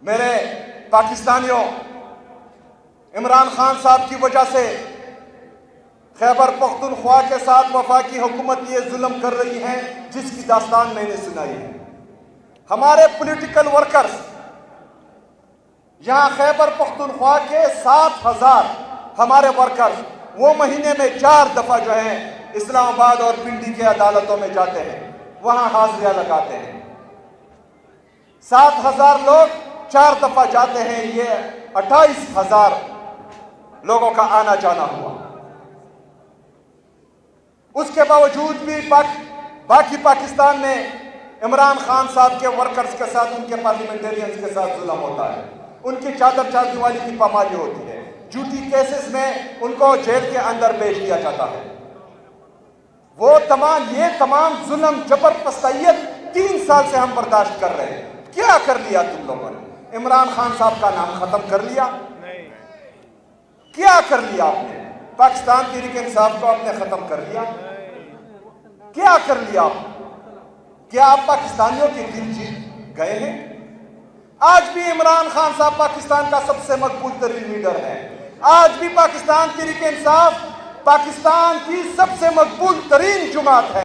میرے پاکستانیوں، عمران خان صاحب کی وجہ سے خیبر پختونخوا کے ساتھ وفاقی حکومت یہ ظلم کر رہی ہے جس کی داستان میں نے سنائی ہے۔ ہمارے پولیٹیکل ورکرز یہاں خیبر پختونخوا کے 7,000 ہمارے ورکرز وہ مہینے میں 4 دفعہ جو ہیں اسلام آباد اور پنڈی کے عدالتوں میں جاتے ہیں، وہاں حاضریاں لگاتے ہیں۔ 7,000 لوگ 4 دفعہ جاتے ہیں، یہ 28,000 لوگوں کا آنا جانا ہوا۔ اس کے باوجود بھی باقی پاکستان میں عمران خان صاحب کے ورکرز کے ساتھ، ان کے پارلیمنٹیرینز کے ساتھ ظلم ہوتا ہے، ان کی چادر چاندی والی کی پامالی ہوتی ہے، جھوٹی کیسز میں ان کو جیل کے اندر بھیج دیا جاتا ہے۔ یہ تمام ظلم جبر پستائیت 3 سال سے ہم برداشت کر رہے ہیں۔ کیا کر لیا تم لوگوں نے؟ عمران خان صاحب کا نام ختم کر لیا؟ کیا کر لیا آپ نے؟ پاکستان تحریک انصاف کو آپ نے ختم کر لیا؟ کیا کر لیا آپ نے؟ کیا آپ پاکستانیوں کے دل جیت گئے ہیں؟ آج بھی عمران خان صاحب پاکستان کا سب سے مقبول ترین لیڈر ہے۔ آج بھی پاکستان تحریک انصاف پاکستان کی سب سے مقبول ترین جماعت ہے۔